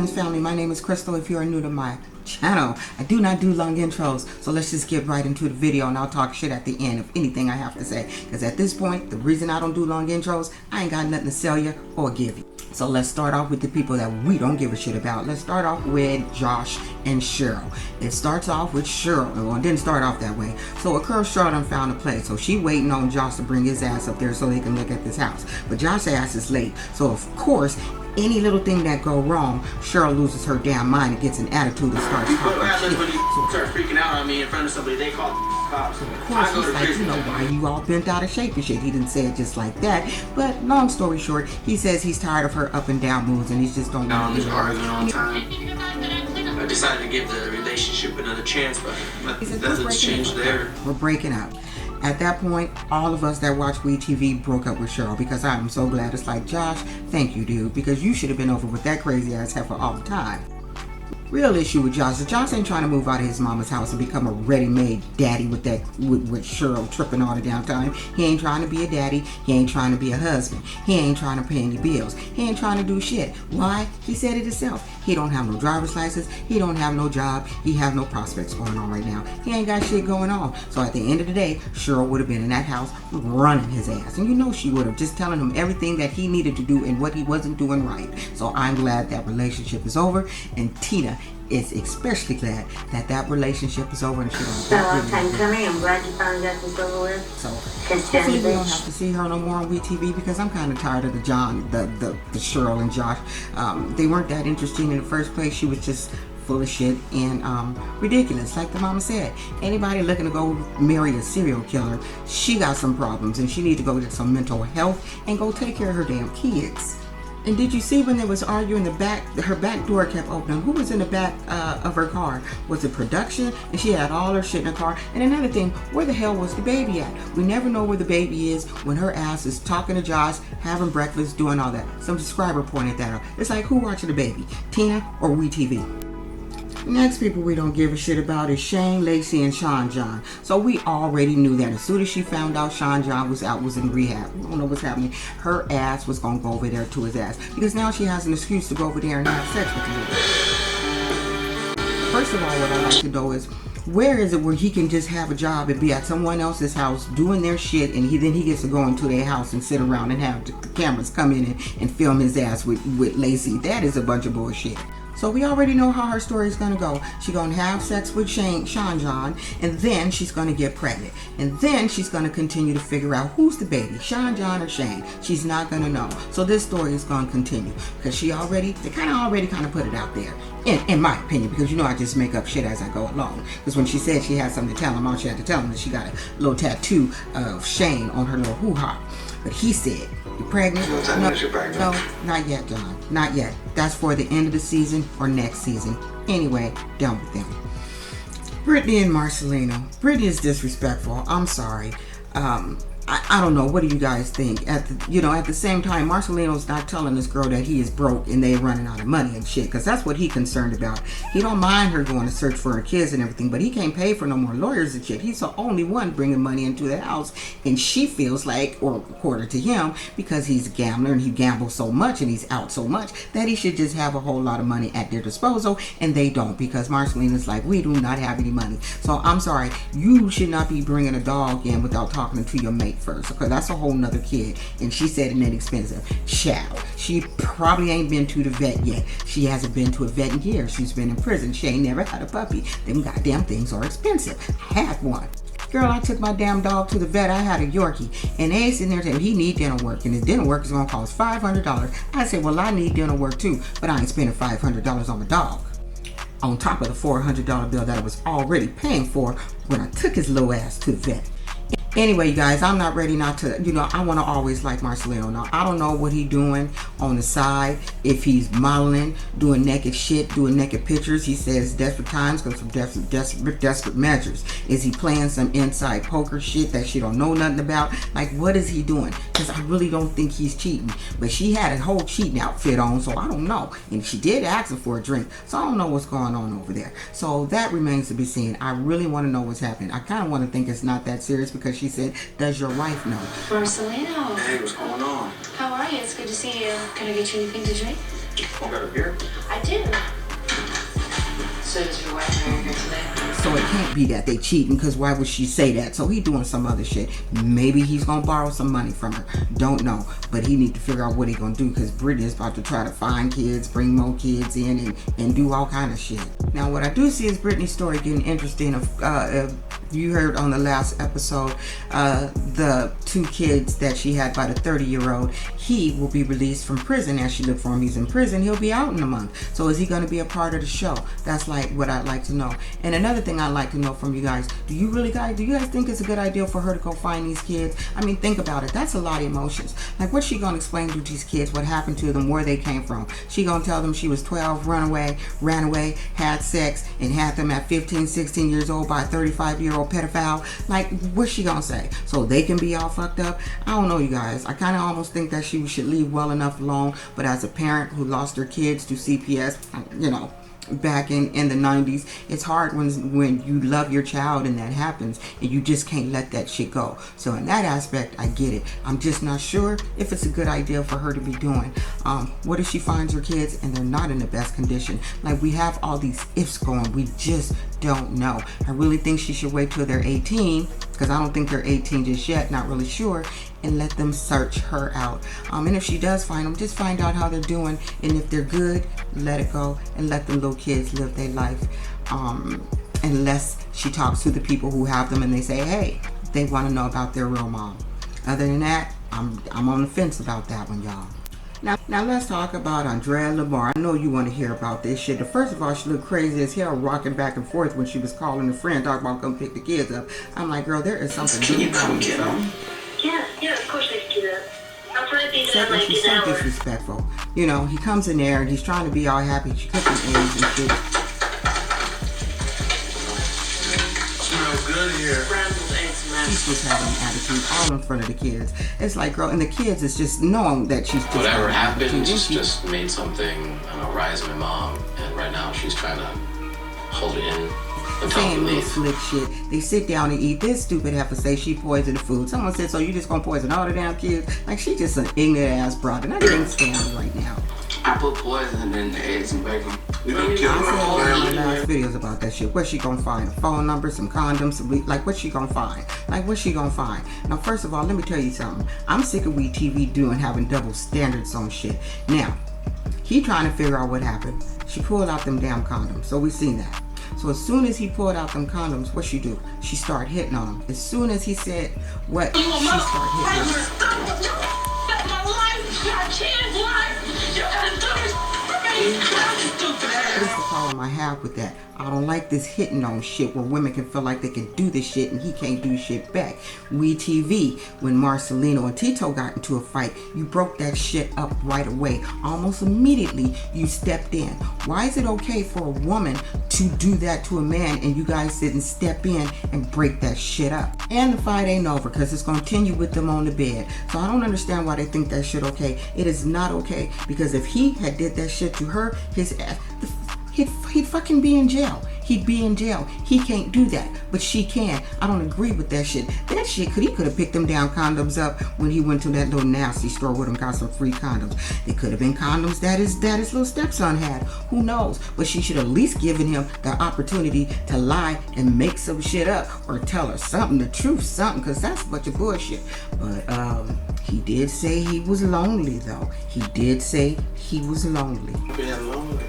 Orleans family, my name is Crystal. If you are new to my channel, I do not do long intros, so let's just get right into the video and I'll talk shit at the end of anything I have to say, because at this point, the reason I don't do long intros, I ain't got nothing to sell you or give you. So let's start off with the people that we don't give a shit about. Let's start off with Josh and Cheryl. It starts off with Cheryl. Well, it didn't start off that way. So a girl Cheryl done found a place, so she waiting on Josh to bring his ass up there so they can look at this house. But Josh's ass is late, so of course, any little thing that go wrong, Cheryl loses her damn mind and gets an attitude and starts talking what happens shit. when you start freaking out on me in front of somebody? They call cops. So of course he's like, you know, why you all bent out of shape and shit. He didn't say it just like that, but long story short, he says he's tired of her up and down moods and he just don't want to Just arguing all the time. I decided to give the relationship another chance, but nothing's changed there. We're breaking up. At that point, all of us that watch WeTV broke up with Cheryl, because I'm so glad. It's like, Josh, thank you, dude, because you should have been over with that crazy ass heifer all the time. Real issue with Josh is Josh ain't trying to move out of his mama's house and become a ready-made daddy with Cheryl tripping all the damn time. He ain't trying to be a daddy. He ain't trying to be a husband. He ain't trying to pay any bills. He ain't trying to do shit. Why? He said it himself. He don't have no driver's license. He don't have no job. He have no prospects going on right now. He ain't got shit going on. So at the end of the day, Cheryl would have been in that house running his ass. And you know she would have, just telling him everything that he needed to do and what he wasn't doing right. So I'm glad that relationship is over. And Tina is especially glad that that relationship is over and she don't long time coming. I'm glad you finally got this over with. So hopefully we don't have to see her no more on WeTV, because I'm kind of tired of the Cheryl and Josh. They weren't that interesting in the first place. She was just full of shit and ridiculous. Like the mama said, anybody looking to go marry a serial killer, she got some problems and she need to go get some mental health and go take care of her damn kids. And did you see when they was arguing, her back door kept opening? Who was in the back of her car? Was it production? And she had all her shit in the car. And another thing, where the hell was the baby at? We never know where the baby is when her ass is talking to Josh, having breakfast, doing all that. Some subscriber pointed that out. It's like, who watching the baby? Tina or WeTV? Next people we don't give a shit about is Shane, Lacey, and Sean John. So we already knew that as soon as she found out Sean John was in rehab. We don't know what's happening. Her ass was going to go over there to his ass, because now she has an excuse to go over there and have sex with him. First of all, what I like to know is, where is it where he can just have a job and be at someone else's house doing their shit, and then he gets to go into their house and sit around and have the cameras come in and film his ass with Lacey? That is a bunch of bullshit. So we already know how her story is going to go. She's going to have sex with Sean John, and then she's going to get pregnant. And then she's going to continue to figure out who's the baby, Sean John or Shane. She's not going to know. So this story is going to continue, because they kind of put it out there, in my opinion, because you know I just make up shit as I go along. Because when she said she had something to tell him, all she had to tell him that she got a little tattoo of Shane on her little hoo-ha. But he said, "You pregnant?" No, not yet, John. Not yet. That's for the end of the season or next season. Anyway, done with them. Brittany and Marcelino. Brittany is disrespectful. I'm sorry. I don't know. What do you guys think? At the same time, Marcelino's not telling this girl that he is broke and they running out of money and shit, because that's what he concerned about. He don't mind her going to search for her kids and everything, but he can't pay for no more lawyers and shit. He's the only one bringing money into the house, and she feels like, or according to him, because he's a gambler and he gambles so much and he's out so much, that he should just have a whole lot of money at their disposal, and they don't, because Marcelino's like, we do not have any money. So I'm sorry, you should not be bringing a dog in without talking to your mate first, because that's a whole nother kid. And she said it ain't expensive. Child, she probably ain't been to the vet yet. She hasn't been to a vet in years. She's been in prison. She ain't never had a puppy. Them goddamn things are expensive. I had one. Girl, I took my damn dog to the vet. I had a Yorkie, and they sitting there saying he need dental work, and his dental work is gonna cost $500. I said, well, I need dental work too, but I ain't spending $500 on my dog, on top of the $400 bill that I was already paying for when I took his little ass to the vet. Anyway, you guys, I'm not ready not to, I want to always like Marcelino. Now, I don't know what he's doing on the side, if he's modeling, doing naked shit, doing naked pictures. He says desperate times go from desperate measures. Is he playing some inside poker shit that she don't know nothing about? Like, what is he doing? Because I really don't think he's cheating. But she had a whole cheating outfit on, so I don't know. And she did ask him for a drink, so I don't know what's going on over there. So that remains to be seen. I really want to know what's happening. I kind of want to think it's not that serious, because she said, does your wife know? Marcelino. Hey, what's going on? How are you? It's good to see you. Can I get you anything to drink? You got it here? I didn't. So does your wife marry her today? So it can't be that they cheating, because why would she say that? So he doing some other shit. Maybe he's gonna borrow some money from her. Don't know. But he need to figure out what he gonna do, because Brittany is about to try to find kids, bring more kids in, and do all kind of shit. Now what I do see is Brittany's story getting interesting. You heard on the last episode, the 2 kids that she had by the 30-year-old, he will be released from prison. As she looked for him, he's in prison. He'll be out in a month. So is he going to be a part of the show? That's like what I'd like to know. And another thing I'd like to know from you guys, do you guys think it's a good idea for her to go find these kids? I mean, think about it. That's a lot of emotions. Like, what's she going to explain to these kids what happened to them, where they came from? She going to tell them she was 12, ran away, had sex, and had them at 15, 16 years old by a 35-year-old pedophile? Like, what's she gonna say? So they can be all fucked up? I don't know, you guys. I kind of almost think that she should leave well enough alone. But as a parent who lost her kids to CPS, back in the 90s, it's hard when you love your child and that happens, and you just can't let that shit go. So in that aspect, I get it. I'm just not sure if it's a good idea for her to be doing. What if she finds her kids and they're not in the best condition? Like, we have all these ifs going. We just don't know. I really think she should wait till they're 18, because I don't think they're 18 just yet, not really sure, and let them search her out. And if she does find them, just find out how they're doing, and if they're good, let it go and let the little kids live their life. Unless she talks to the people who have them and they say, hey, they want to know about their real mom. Other than that, I'm on the fence about that one, y'all. Now let's talk about Andrea Lamar. I know you want to hear about this shit. First of all, she looked crazy as hell rocking back and forth when she was calling a friend, talking about come pick the kids up. I'm like, girl, there is something. Can you come get them? Yeah, of course I can do that. I'll try to be there Second, like she's an so hour. disrespectful. He comes in there and he's trying to be all happy. She cooking eggs and shit. Smells good here. Scrambled eggs, She's just having an attitude all in front of the kids. It's like, girl, and the kids is just knowing that she's just Whatever having an happened, attitude. just made something, rise in my mom, and right now she's trying to hold it in until Saying we little leave. slick shit. They sit down and eat. This stupid heifer say she poisoned the food. Someone said, so you just gonna poison all the damn kids? Like, she just an ignorant ass broad, and I can't stand her right now. I put poison in the eggs and bacon. We don't I kill said her whole in my family. last videos about that shit. What's she gonna find? A phone number, some condoms, like what's she gonna find? Like, what's she gonna find? Now, first of all, let me tell you something. I'm sick of WeTV having double standards on shit. Now, he trying to figure out what happened. She pulled out them damn condoms, so we seen that. So as soon as he pulled out them condoms, what she do? She start hitting on him. As soon as he said what, she start hitting him. What is the problem I have with that? I don't like this hitting on shit where women can feel like they can do this shit and he can't do shit back. WeTV, when Marcelino and Tito got into a fight, you broke that shit up right away. Almost immediately, you stepped in. Why is it okay for a woman to do that to a man and you guys didn't step in and break that shit up? And the fight ain't over because it's going to continue with them on the bed. So I don't understand why they think that shit okay. It is not okay, because if he had did that shit to her, his ass, he'd fucking be in jail. He'd be in jail. He can't do that, but she can. I don't agree with that shit. That shit, he could have picked them down condoms up when he went to that little nasty store with him, got some free condoms. They could have been condoms that his little stepson had. Who knows? But she should at least given him the opportunity to lie and make some shit up, or tell her something, the truth, something, because that's a bunch of bullshit. But he did say he was lonely, though. He did say he was lonely. Being lonely.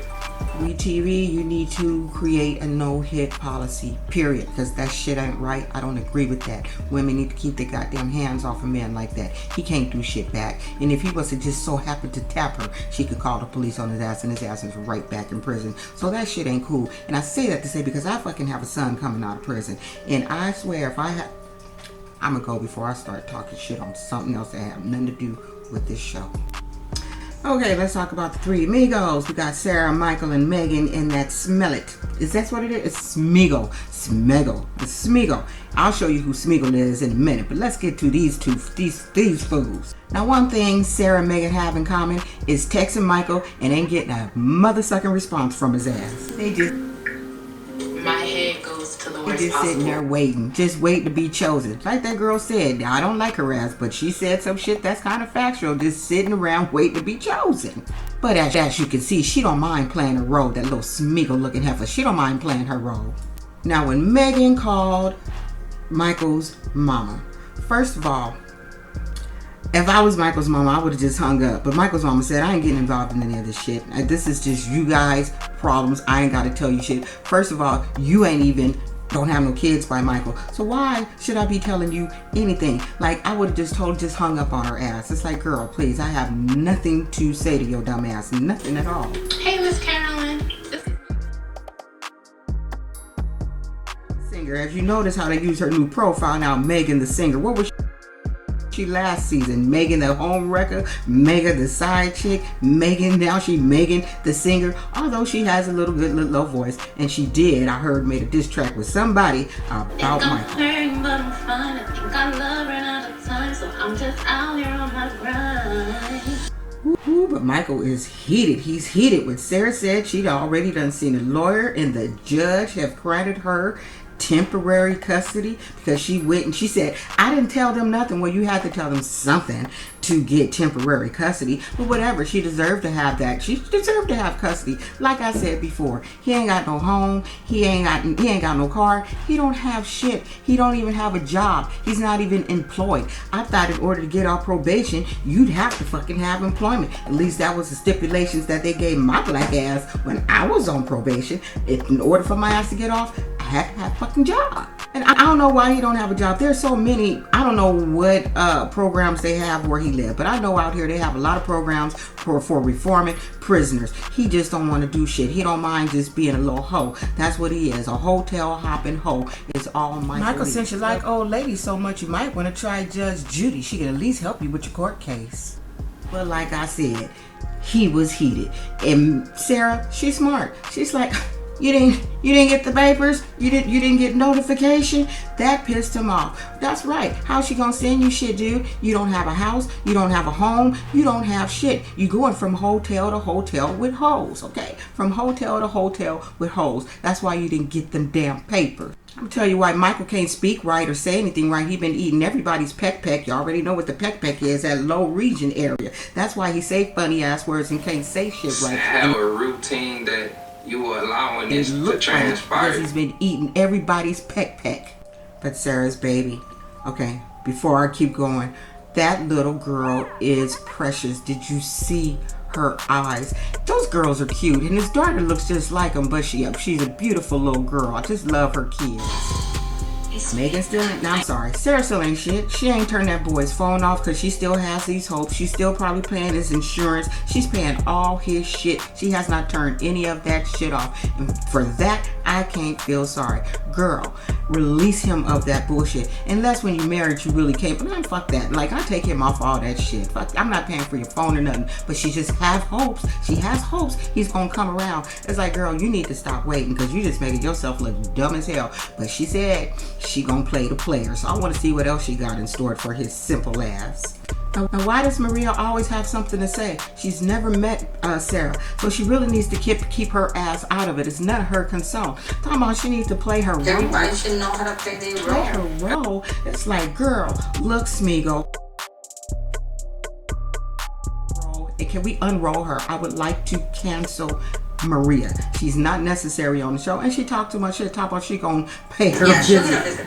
WeTV, you need to create a no-hit policy, period, because that shit ain't right. I don't agree with that. Women need to keep their goddamn hands off a man like that. He can't do shit back. And if he was to just so happen to tap her, she could call the police on his ass, and his ass is right back in prison. So that shit ain't cool. And I say that to say, because I fucking have a son coming out of prison, and I swear if I had, I'm gonna go before I start talking shit on something else that have nothing to do with this show. Okay, let's talk about the three amigos. We got Sarah, Michael, and Megan in that Smell It. Is that what it is? It's Smiggle. Smeggle. The Smiggle. I'll show you who Smiggle is in a minute, but let's get to these fools. Now, one thing Sarah and Megan have in common is texting Michael and ain't getting a mother-sucking response from his ass. They just... My head goes to the worst just possible. sitting there waiting, just waiting to be chosen. Like that girl said, I don't like her ass, but she said some shit that's kind of factual, just sitting around waiting to be chosen. But as you can see, she don't mind playing her role, that little Smeagol looking heifer. She don't mind playing her role. Now when Megan called Michael's mama, first of all, if I was Michael's mama, I would have just hung up. But Michael's mama said, I ain't getting involved in any of this shit. This is just you guys' problems. I ain't got to tell you shit. First of all, you don't have no kids by Michael. So why should I be telling you anything? Like, I would have just hung up on her ass. It's like, girl, please, I have nothing to say to your dumb ass. Nothing at all. Hey, Miss Carolyn. Singer, as you notice how they use her new profile now, Megan the singer. What was she last season? Megan the home wrecker, Megan the side chick, Megan, now she Megan the singer. Although she has a little good little low voice, and she did, I heard, made a diss track with somebody about Michael. But I'm fine. I think I love ran out of time, so I'm just out here on my grind. Ooh, but Michael is heated. He's heated. When Sarah said she'd already done seen a lawyer and the judge have granted her temporary custody because she went and she said, I didn't tell them nothing. Well, you had to tell them something to get temporary custody, but whatever, she deserved to have that. She deserved to have custody. Like I said before, he ain't got no home, he ain't got no car, he don't have shit, he don't even have a job, he's not even employed. I thought in order to get off probation, you'd have to fucking have employment. At least that was the stipulations that they gave my black ass when I was on probation. In order for my ass to get off, I had to have a fucking job. And I don't know why he don't have a job. There's so many, I don't know what programs they have where he lives, but I know out here they have a lot of programs for reforming prisoners. He just don't want to do shit. He don't mind just being a little hoe. That's what he is, a hotel hopping hoe. It's all Michael. Since you like old ladies so much, you might want to try Judge Judy. She can at least help you with your court case. But like I said, he was heated. And Sarah, she's smart. She's like, You didn't get the papers? You didn't get notification? That pissed him off. That's right. How's she gonna send you shit, dude? You don't have a house, you don't have a home, you don't have shit. You going from hotel to hotel with hoes, okay? From hotel to hotel with hoes. That's why you didn't get them damn papers. I'm tell you why Michael can't speak right or say anything right. He been eating everybody's peck. You already know what the peck is, that low region area. That's why he say funny ass words and can't say shit right. Have a routine that you were allowing this to transpire. Because he's been eating everybody's peck. But Sarah's baby. Okay, before I keep going, that little girl is precious. Did you see her eyes? Those girls are cute, and his daughter looks just like him, but she's a beautiful little girl. I just love her kids. Megan still ain't, no, I'm sorry, Sarah still ain't shit. She ain't turned that boy's phone off because she still has these hopes. She's still probably paying his insurance. She's paying all his shit. She has not turned any of that shit off. And for that, I can't feel sorry. Girl, release him of that bullshit. Unless when you married, you really can't. But man, fuck that. Like, I take him off all that shit. Fuck, I'm not paying for your phone or nothing. But she just have hopes. She has hopes he's gonna come around. It's like, girl, you need to stop waiting because you just making yourself look dumb as hell. But she said she gonna play the player. So I want to see what else she got in store for his simple ass. Now, why does Maria always have something to say? She's never met Sarah, so she really needs to keep her ass out of it. It's none of her concern. Talking about she needs to play her role. Everybody should know how to play their role. Play her role. It's like, girl, look, Smeagol. And can we unroll her? I would like to cancel Maria. She's not necessary on the show, and she talked too much shit. Top off, she gonna pay her visit.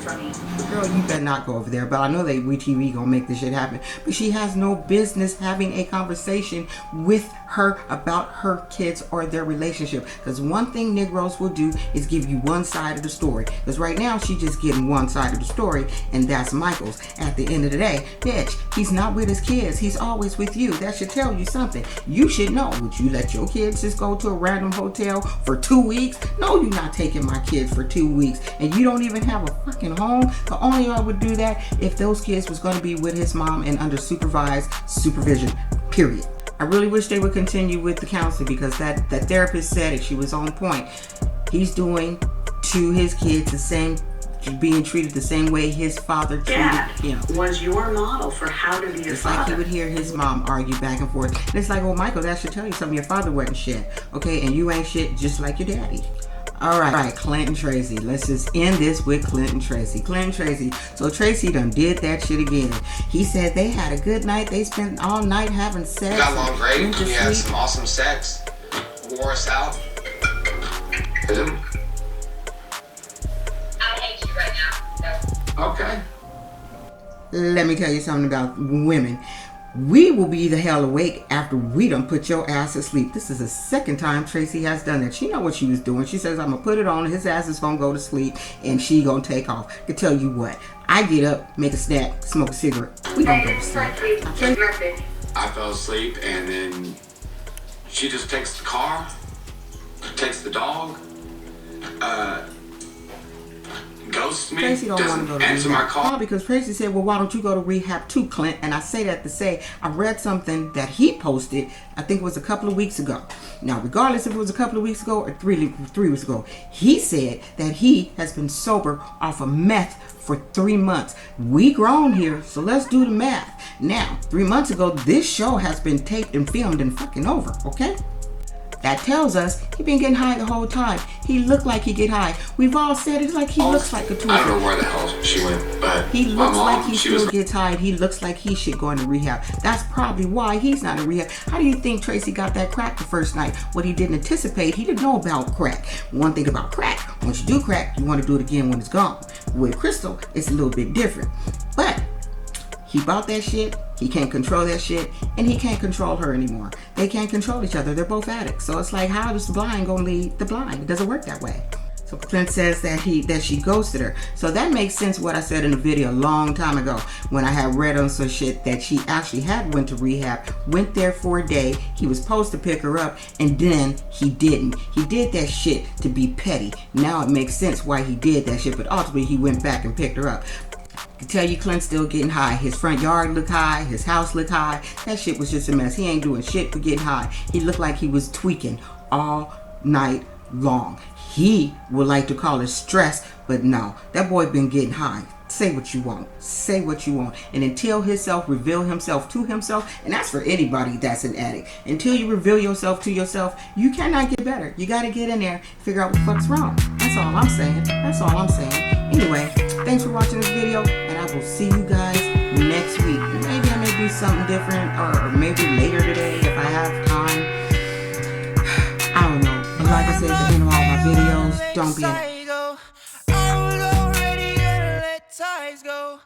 Girl, you better not go over there. But I know that WeTV gonna make this shit happen. But she has no business having a conversation with her about her kids or their relationship. Because one thing Negroes will do is give you one side of the story. Because right now she's just getting one side of the story, and that's Michael's. At the end of the day, bitch, he's not with his kids. He's always with you. That should tell you something. You should know. Would you let your kids just go to a random hotel for 2 weeks? No, you're not taking my kids for 2 weeks. And you don't even have a fucking home. The only way I would do that if those kids was going to be with his mom and under supervised supervision, period. I really wish they would continue with the counseling because that therapist said it. She was on point. He's doing to his kids the same, being treated the same way his father treated him. Was your model for how to be your it's father. Like he would hear his mom argue back and forth. And it's like, well, Michael, that should tell you something. Your father wasn't shit, okay? And you ain't shit just like your daddy. All right, Clint and Tracy. Let's just end this with Clint and Tracy. Clint and Tracy. So Tracy done did that shit again. He said they had a good night. They spent all night having sex. We got along great. went to We had sleep. some awesome sex. Wore us out. Him? I hate you right now. No. Okay. Let me tell you something about women. We will be the hell awake after we done put your ass to sleep. This is the second time Tracy has done that. She know what she was doing. She says, I'm going to put it on. His ass is going to go to sleep. And she going to take off. I can tell you what. I get up, make a snack, smoke a cigarette. We don't go to sleep. Message. I fell asleep and then she just takes the car, takes the dog, ghosts me, Tracy don't want to doesn't go to answer my rehab. call. No, because Tracy said, well, why don't you go to rehab too, Clint? And I say that to say, I read something that he posted, I think it was a couple of weeks ago. Now, regardless if it was a couple of weeks ago or three weeks ago, he said that he has been sober off of meth for 3 months. We grown here, so let's do the math. Now, 3 months ago, this show has been taped and filmed and fucking over, okay? That tells us he been getting high the whole time. He looked like he get high. We've all said it's like he looks like a I don't know tourist. where the hell she went, but He my looks mom, like he she still was gets high. He looks like he should go into rehab. That's probably why he's not in rehab. How do you think Tracy got that crack the first night? What he didn't anticipate, he didn't know about crack. One thing about crack, once you do crack, you want to do it again when it's gone. With crystal, it's a little bit different. But he bought that shit, he can't control that shit, and he can't control her anymore. They can't control each other. They're both addicts. So it's like, how is the blind gonna lead the blind? It doesn't work that way. So Clint says that she ghosted her. So that makes sense what I said in the video a long time ago when I had read on some shit that she actually had went to rehab, went there for a day, he was supposed to pick her up, and then he didn't. He did that shit to be petty. Now it makes sense why he did that shit, but ultimately he went back and picked her up. I can tell you Clint's still getting high. His front yard looked high. His house looked high. That shit was just a mess. He ain't doing shit but getting high. He looked like he was tweaking all night long. He would like to call it stress, but no. That boy been getting high. Say what you want. Say what you want. And until himself reveal himself to himself, and that's for anybody that's an addict. Until you reveal yourself to yourself, you cannot get better. You got to get in there, figure out what the fuck's wrong. That's all I'm saying. That's all I'm saying. Anyway, thanks for watching this video, and I will see you guys next week. And maybe I may do something different, or maybe later today if I have time. I don't know. But like I said at the end of all my videos, don't be an I was already gonna let ties go.